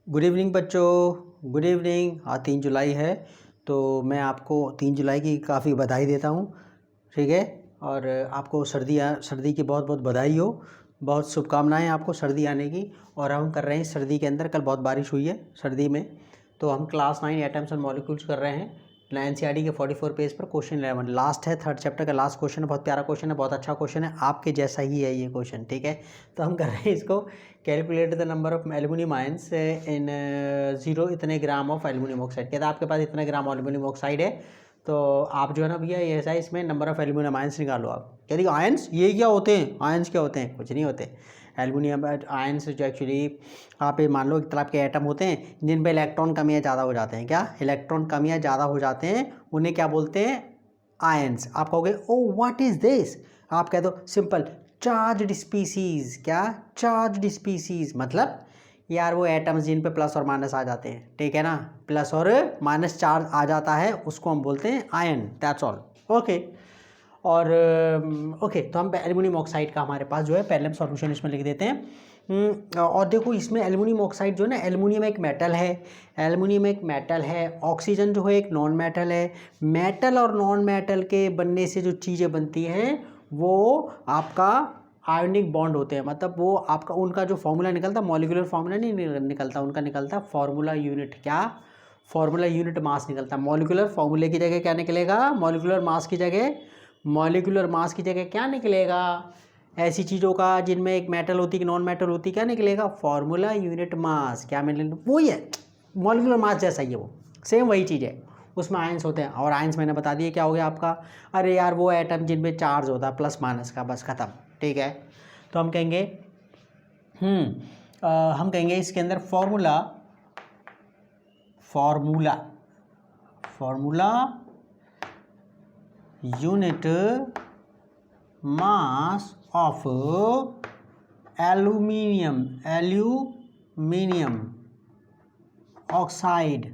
Good evening बच्चों, good evening. आज 3 जुलाई है तो मैं आपको 3 जुलाई की काफ़ी बधाई देता हूँ। ठीक है, और आपको सर्दी की बहुत बहुत बधाई हो, बहुत शुभकामनाएं आपको सर्दी आने की। और हम कर रहे हैं सर्दी के अंदर, कल बहुत बारिश हुई है सर्दी में, तो हम क्लास 9 एटम्स एंड मॉलिक्यूल्स कर रहे हैं। एनसीईआरटी के 44 पेज पर क्वेश्चन 11 लास्ट है, 3rd चैप्टर का लास्ट क्वेश्चन है। बहुत प्यारा क्वेश्चन है, बहुत अच्छा क्वेश्चन है, आपके जैसा ही है ये क्वेश्चन। ठीक है, तो हम कर रहे हैं इसको, calculate the number of aluminium ions in 0 इतने ग्राम ऑफ एल्यूमिनियम ऑक्साइड। कहता है आपके पास इतने ग्राम एल्यूमिनियम ऑक्साइड है, तो आप जो है ना भैया ये ऐसा है, इसमें नंबर ऑफ एल्यूमिनियम आयंस निकालो। आप कह रही आयंस ये क्या होते हैं, आयंस क्या होते हैं? कुछ नहीं होते। एल्यूमिनियम आयंस जो एक्चुअली आप ये मान लो एक तरह के एटम होते हैं जिन पे इलेक्ट्रॉन कम या ज़्यादा हो जाते हैं। क्या इलेक्ट्रॉन कम या ज़्यादा हो जाते हैं, उन्हें क्या बोलते हैं? आयंस। आप कहोगे ओ व्हाट इज दिस, आप कह दो सिंपल चार्ज्ड स्पीसीज। क्या चार्ज्ड स्पीसीज मतलब यार वो एटम्स जिन पे प्लस और माइनस आ जाते हैं। ठीक है ना, प्लस और माइनस चार्ज आ जाता है, उसको हम बोलते हैं आयन। That's all. ओके, और ओके, तो हम एल्यूमिनियम ऑक्साइड का हमारे पास जो है पहले हम सॉल्यूशन इसमें लिख देते हैं। और देखो इसमें एल्यूमिनियम ऑक्साइड जो है ना, एल्यूमिनियम एक मेटल है, एल्यूमिनियम एक मेटल है, ऑक्सीजन जो है एक नॉन मेटल है। मेटल और नॉन मेटल के बनने से जो चीज़ें बनती हैं वो आपका आयोनिक बॉन्ड होते हैं। मतलब वो आपका उनका जो फॉर्मूला निकलता, मॉलिक्यूलर फॉर्मूला नहीं निकलता, उनका निकलता फॉर्मूला यूनिट। क्या फॉर्मूला यूनिट मास निकलता। मॉलिक्यूलर फॉर्मूले की जगह क्या निकलेगा? मॉलिक्यूलर मास की जगह, मॉलिक्यूलर मास की जगह क्या निकलेगा? ऐसी चीज़ों का जिनमें एक मेटल होती है, नॉन मेटल होती, क्या निकलेगा? Formula unit mass. क्या मिलेगा? वही है, मॉलिक्यूलर मास जैसा ही है वो, सेम वही चीज़ है। उसमें आयंस होते हैं, और आयंस मैंने बता दिए क्या हो गया आपका। अरे यार वो एटम जिनमें चार्ज होता है प्लस माइनस का, बस ख़त्म। ठीक है, तो हम कहेंगे हम कहेंगे इसके अंदर formula unit mass of aluminium oxide.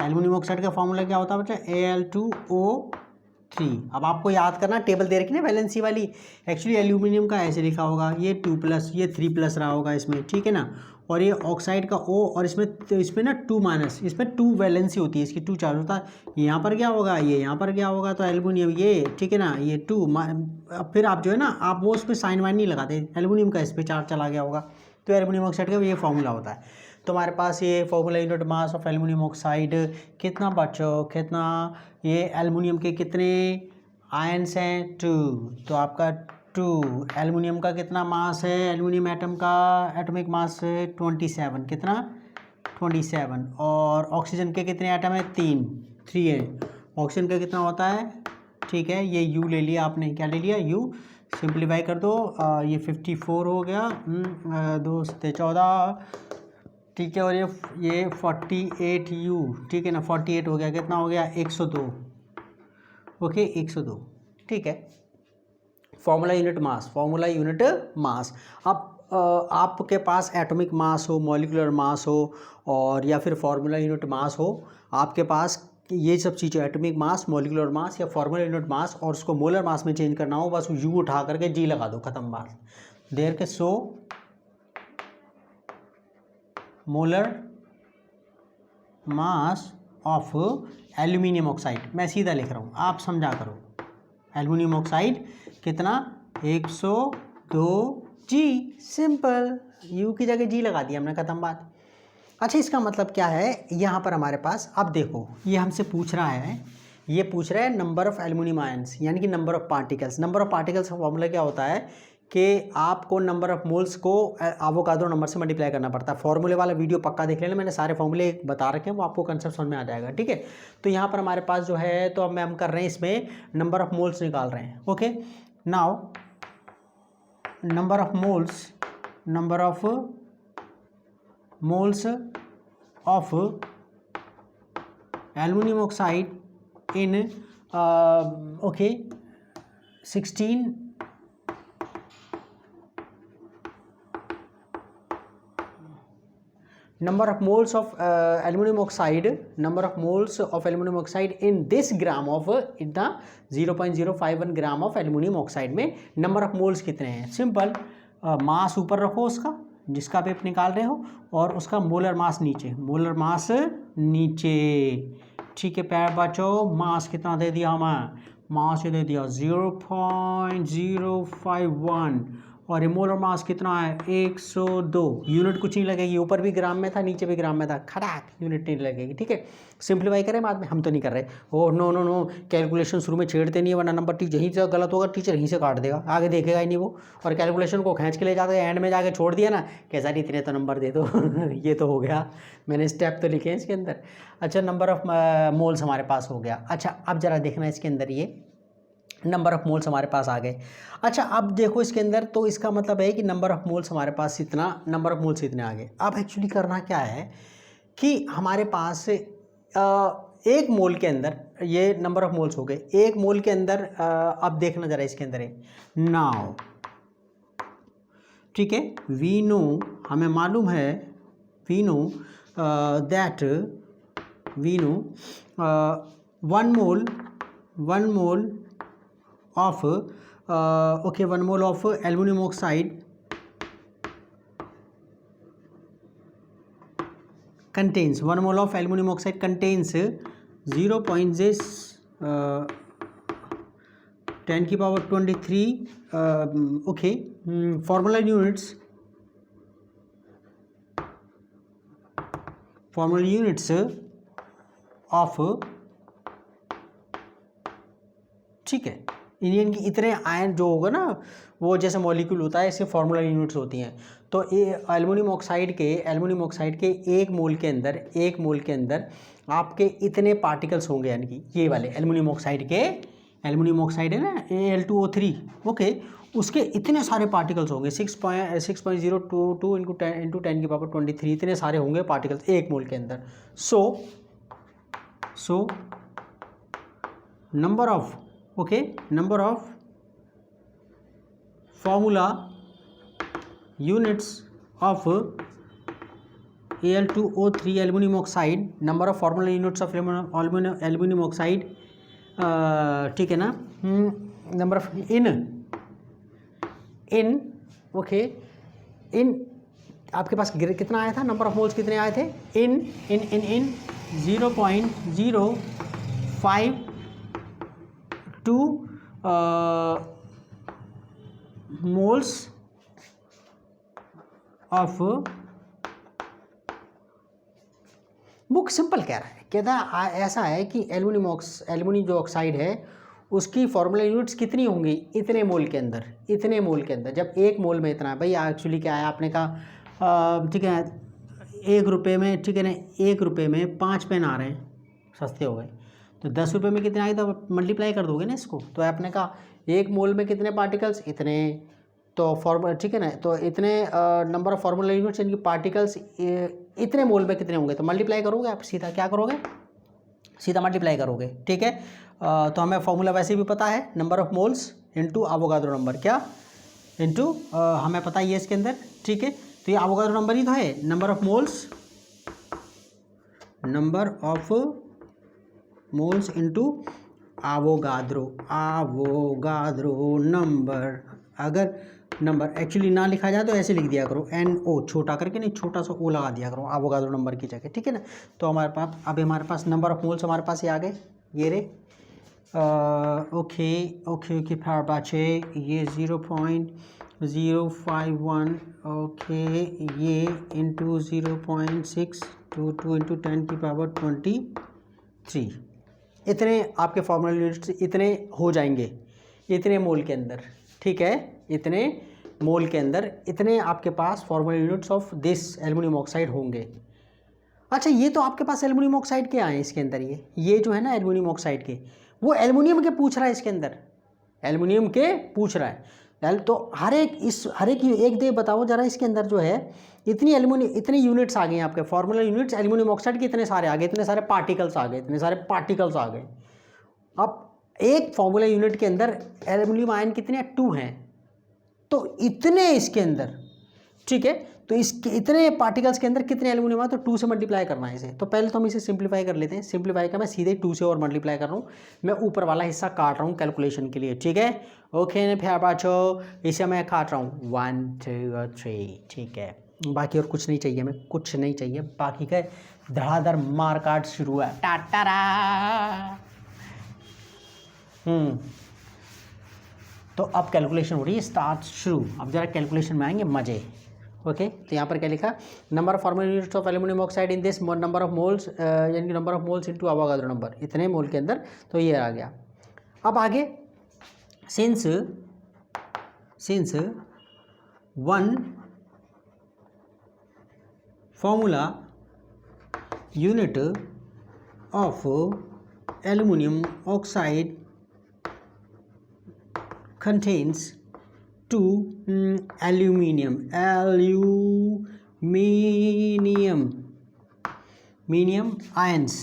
Aluminium oxide का फॉर्मूला क्या होता है बच्चा? Al2O3। अब आपको याद करना, टेबल दे रखी ना वैलेंसी वाली, एक्चुअली एल्यूमिनियम का ऐसे लिखा होगा, ये 2+, ये 3+ रहा होगा इसमें। ठीक है ना, और ये ऑक्साइड का O, और इसमें ना 2-, इसमें 2 वैलेंसी होती है, इसकी 2 चार्ज होता है। यहाँ पर क्या होगा? ये यहाँ पर क्या होगा? तो एल्यूमिनियम ये, ठीक है ना, ये 2। फिर आप जो है ना, आप वो उस पर साइन वाइन नहीं लगाते, एल्यूमिनियम का इस पर चार्ज चला गया होगा, तो एल्यूमिनियम ऑक्साइड का ये फॉर्मूला होता है। तो हमारे पास ये formula unit mass of aluminium oxide कितना बच्चों, कितना? ये एल्यूमिनियम के कितने आयंस हैं? 2। तो आपका 2। एल्यूमिनियम का कितना मास है? एल्यूमिनियम एटम का एटॉमिक मास है 27। कितना? 27। और ऑक्सीजन के कितने एटम है? 3 है। ऑक्सीजन का कितना होता है? ठीक है, ये U ले लिया आपने। क्या ले लिया? U। सिंप्लीफाई कर दो, ये 54 हो गया, 2 से 14। ठीक है, और ये 48U। ठीक है ना, 48 हो गया। कितना हो गया? 102। ओके, 102। ठीक है, फॉर्मूला यूनिट मास। अब आपके पास एटॉमिक मास हो, मॉलिक्यूलर मास हो, और या फिर फार्मूला यूनिट मास हो, आपके पास ये सब चीज़ें, एटॉमिक मास, मॉलिक्यूलर मास या फार्मूला यूनिट मास, और उसको मोलर मास में चेंज करना हो, बस U उठा करके G लगा दो, खत्म बात। देर के so molar mass of aluminium oxide. मैं सीधा लिख रहा हूँ, आप समझा करो। एल्यूमिनियम ऑक्साइड कितना? 102 G। सिंपल, U की जगह G लगा दिया हमने, खत्म बात। अच्छा, इसका मतलब क्या है? यहाँ पर हमारे पास, अब देखो ये हमसे पूछ रहा है, ये पूछ रहा है नंबर ऑफ एल्यूमिनियम आयंस, यानी कि number of particles. Number of particles का फॉर्मूला क्या होता है कि आपको नंबर ऑफ मोल्स को एवोगाड्रो नंबर से मल्टीप्लाई करना पड़ता है। फॉर्मूले वाला वीडियो पक्का देख लेना, मैंने सारे फॉर्मूले बता रखे हैं, वो आपको कंसेप्ट समझ में आ जाएगा। ठीक है, तो यहाँ पर हमारे पास जो है, तो अब हम कर रहे हैं इसमें नंबर ऑफ मोल्स निकाल रहे हैं। Okay, now number of moles of aluminium oxide in 16 number of moles of aluminum oxide in this gram of इतना 0.051 ग्राम ऑफ एल्यूमिनियम ऑक्साइड में नंबर ऑफ मोल्स कितने हैं? सिंपल, मास ऊपर रखो उसका, जिसका भी आप निकाल रहे हो, और उसका मोलर मास नीचे, मोलर मास नीचे। ठीक है प्यारे बच्चों, मास कितना दे दिया हमें, मास ये दे दिया 0.051, और ये मोलर मास कितना है 102। यूनिट कुछ नहीं लगेगी, ऊपर भी ग्राम में था नीचे भी ग्राम में था, खड़ाक यूनिट नहीं लगेगी। ठीक है, सिंप्लीफाई करें बाद में, हम तो नहीं कर रहे। Oh no no no, calculation शुरू में छेड़ते नहीं है, वरना नंबर टीचर यहीं से गलत होगा, टीचर यहीं से काट देगा, आगे देखेगा ही नहीं वो। और कैलकुलेशन को खींच के ले जाते एंड में जाके छोड़ दिया ना, कैसा नहीं इतने तो नंबर दे दो ये तो हो गया, मैंने स्टेप तो लिखे हैं इसके अंदर। अच्छा, नंबर ऑफ मोल्स हमारे पास हो गया। अच्छा, अब जरा देखना इसके अंदर, ये नंबर ऑफ मोल्स हमारे पास आ गए। अच्छा, अब देखो इसके अंदर, तो इसका मतलब है कि नंबर ऑफ मोल्स हमारे पास इतना, नंबर ऑफ मोल्स इतने आ गए। अब एक्चुअली करना क्या है कि हमारे पास एक मोल के अंदर, ये नंबर ऑफ मोल्स हो गए एक मोल के अंदर। अब देखना जरा इसके अंदर है नाउ, ठीक है, वी नो, हमें मालूम है, we know that, we know 1 mole of okay, 1 mole of aluminum oxide contains 1 mole of aluminum oxide contains 0.10 की power 23 okay, formula units of, ठीक है, इंडियन की इतने आयन जो होगा ना, वो जैसे मॉलिक्यूल होता है इसके फार्मूला यूनिट्स होती हैं। तो ये एल्युमिनियम ऑक्साइड के एक मोल के अंदर आपके इतने पार्टिकल्स होंगे, यानी कि ये वाले एल्युमिनियम ऑक्साइड है ना Al2O3, ओके, उसके इतने सारे पार्टिकल्स होंगे 6.022 इंटू 10 की पावर 23, इतने सारे होंगे पार्टिकल्स एक मोल के अंदर। So number of, okay, number of formula units of Al2O3 aluminum oxide, number of formula units of aluminum oxide, ठीक है ना, number of in okay, in आपके पास कितना आया था, नंबर ऑफ मोल्स कितने आए थे, in 0.052 moles of, book simple कह रहा है, कहता है ऐसा है कि एल्युमिनियम जो ऑक्साइड है उसकी फॉर्मूला यूनिट्स कितनी होंगी, इतने मोल के अंदर। जब एक मोल में इतना है भाई, एक्चुअली क्या है, आपने कहा ठीक है ₹1 में, ठीक है ना, ₹1 में 5 पेन आ रहे हैं, सस्ते हो गए, तो ₹10 में कितने आए, तो मल्टीप्लाई कर दोगे ना इसको। तो आपने कहा एक मोल में कितने पार्टिकल्स, इतने, तो फॉर्मूला, ठीक है ना, तो इतने नंबर ऑफ फार्मूला यूनिट्स, इनकी पार्टिकल्स इतने मोल में कितने होंगे, तो मल्टीप्लाई करोगे आप, सीधा क्या करोगे, सीधा मल्टीप्लाई करोगे। ठीक है, तो हमें फॉर्मूला वैसे भी पता है, number of moles into Avogadro number, क्या इनटू हमें पता ही है इसके अंदर। ठीक है, तो ये अवोगाद्रो नंबर ही तो है, number of moles into Avogadro number. अगर नंबर एक्चुअली ना लिखा जाए तो ऐसे लिख दिया करो, NO छोटा करके, नहीं छोटा सा O लगा दिया करो अवोगाद्रो नंबर की जगह। ठीक है ना, तो हमारे पास अभी हमारे पास नंबर ऑफ मोल्स हमारे पास ये आ गए, ये रे ओके फिर बचे ये 0.051, ओके, ये इंटू 0.622 इंटू 10 की पावर 23, इतने आपके फॉर्मूला यूनिट्स इतने हो जाएंगे इतने मोल के अंदर। ठीक है, इतने मोल के अंदर इतने आपके पास formula units of this aluminium oxide होंगे। अच्छा, ये तो आपके पास एल्युमिनियम ऑक्साइड के आए हैं इसके अंदर, ये जो है ना एल्युमिनियम ऑक्साइड के, वो एल्युमिनियम के पूछ रहा है इसके अंदर, एल्युमिनियम के पूछ रहा है। तो हर एक एक दे बताओ जरा, इसके अंदर जो है इतनी इतने यूनिट्स आ गए हैं आपके फॉर्मूला यूनिट्स एल्युमिनियम ऑक्साइड के, इतने सारे आ गए, इतने सारे पार्टिकल्स आ गए। अब एक फॉर्मूला यूनिट के अंदर एल्युमिनियम आयन कितने 2 हैं, तो इतने इसके अंदर। ठीक है, तो इसके इतने पार्टिकल्स के अंदर कितने एल्युमिनियम है, तो 2 से मल्टीप्लाई करना है इसे। तो पहले तो हम इसे सिंप्लीफाई कर लेते हैं, सिंप्लीफाई का मैं सीधे 2 से और मल्टीप्लाई कर रहा हूँ, मैं ऊपर वाला हिस्सा काट रहा हूँ कैलकुलेशन के लिए। ठीक है, ओके फिर बाचो, इसे मैं काट रहा हूँ 1 2 और 3। ठीक है, बाकी और कुछ नहीं चाहिए, हमें कुछ नहीं चाहिए बाकी का। धड़ाधड़ मार काट शुरू है। टाटारा। तो अब कैलकुलेशन हो रही है, स्टार्ट शुरू। अब जरा कैलकुलेशन में आएंगे मजे। ओके तो यहाँ पर क्या लिखा, number of formal units of aluminium oxide in this number of moles, यानी कि number of moles into Avogadro number, इतने मोल के अंदर। तो ये आ गया। अब आगे, since one formula unit of aluminium oxide contains two aluminium ions.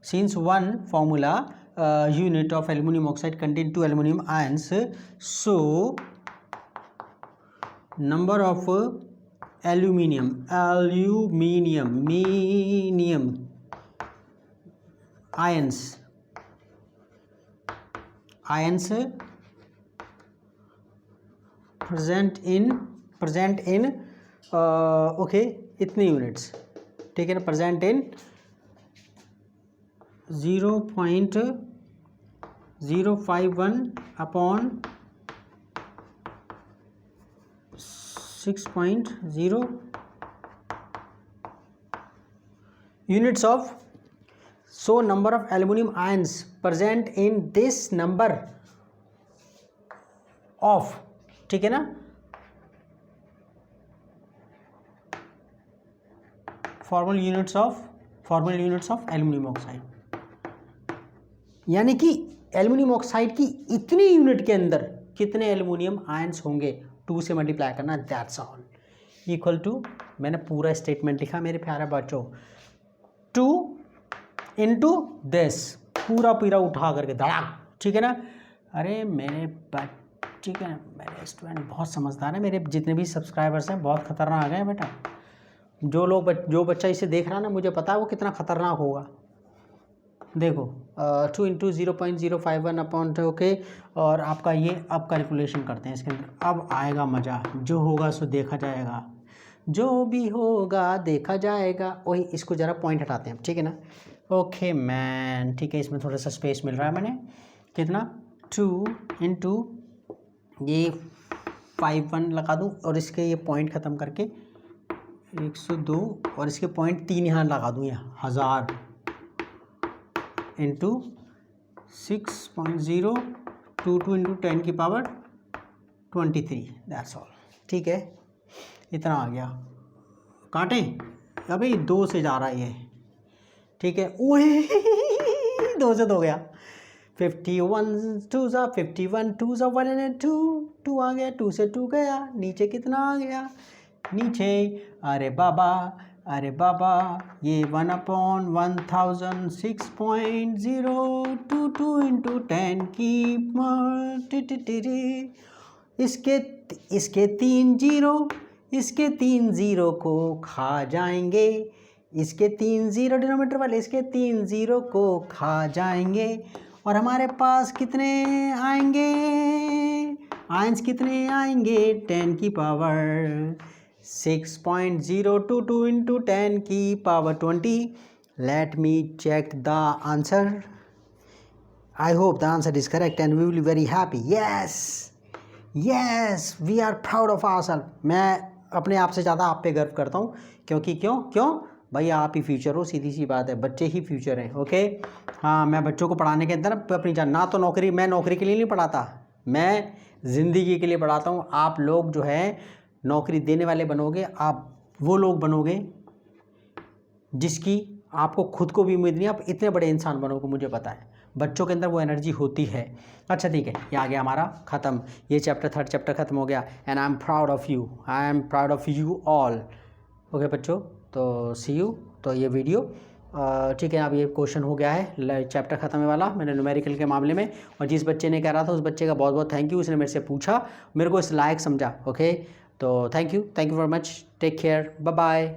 Since one formula unit of aluminum oxide contain two aluminum ions, so number of aluminium ions present in okay इतने units, ठीक है ना, present in 0.051 upon 6.0 units of, so number of aluminum ions present in this number of, ठीक है ना, formal units of aluminium oxide, यानी कि aluminium oxide की इतनी यूनिट के अंदर कितने एल्यूमिनियम आयंस होंगे, 2 से मल्टीप्लाई करना, दैट्स ऑल, इक्वल टू, मैंने पूरा स्टेटमेंट लिखा मेरे प्यारे बच्चों, 2 इंटू दिस, पूरा उठा करके धड़ाक, ठीक है ना। अरे मेरे ठीक है, मेरे स्टूडेंट बहुत समझदार है, मेरे जितने भी सब्सक्राइबर्स हैं बहुत खतरनाक हैं बेटा। जो बच्चा इसे देख रहा है ना, मुझे पता है वो कितना खतरनाक होगा। देखो 2 इंटू 0.051 अपॉन, ओके, और आपका ये अब कैलकुलेशन करते हैं इसके अंदर। अब आएगा मज़ा, जो होगा सो देखा जाएगा, जो भी होगा देखा जाएगा। वही, इसको ज़रा पॉइंट हटाते हैं, ठीक है ना। ओके मैन, ठीक है, इसमें थोड़ा सा स्पेस मिल रहा है, मैंने कितना 2 इंटू ये 51 लगा दूँ, और इसके ये पॉइंट ख़त्म करके 102, और इसके पॉइंट 3 यहाँ लगा दूँ, यहाँ 1000 इंटू 6.022 इंटू 10 की पावर 23, दैट्स ऑल, ठीक है, इतना आ गया। काटें, अभी 2 से जा रहा है ये, ठीक है, ओए 2 से 2 गया, 51 2 सा 51 2 सा 102 आ गया, 2 से 2 गया, नीचे कितना आ गया, नीचे, अरे बाबा ये 1/1000 6.022 इंटू 10 की इसके 3 जीरो को खा जाएंगे, इसके 3 जीरो डिनोमीटर वाले, इसके 3 जीरो को खा जाएंगे, और हमारे पास कितने आएंगे, आयंस कितने आएंगे, 10 की पावर 6.022 इंटू 10 की power 20। Let me check the answer. I hope the answer is correct and we will be very happy. Yes we are proud of ourselves. मैं अपने आप से ज़्यादा आप पे गर्व करता हूँ, क्योंकि क्यों भाई, आप ही फ्यूचर हो, सीधी सी बात है, बच्चे ही फ्यूचर हैं। ओके हाँ, मैं बच्चों को पढ़ाने के अंदर अपनी जान, ना तो नौकरी, मैं नौकरी के लिए नहीं पढ़ाता, मैं ज़िंदगी के लिए पढ़ाता हूँ। आप लोग जो है नौकरी देने वाले बनोगे, आप वो लोग बनोगे जिसकी आपको खुद को भी उम्मीद नहीं, आप इतने बड़े इंसान बनोगे, मुझे पता है बच्चों के अंदर वो एनर्जी होती है। अच्छा ठीक है, ये आ गया हमारा ख़त्म, ये चैप्टर 3rd चैप्टर ख़त्म हो गया। And I am proud of you all. Okay बच्चों, तो सी यू। तो ये वीडियो ठीक है, अब ये क्वेश्चन हो गया है, चैप्टर ख़त्म है वाला, मैंने न्यूमेरिकल के मामले में, और जिस बच्चे ने कह रहा था उस बच्चे का बहुत बहुत थैंक यू, उसने मेरे से पूछा, मेरे को इस लायक समझा। ओके तो thank you very much, take care, bye bye.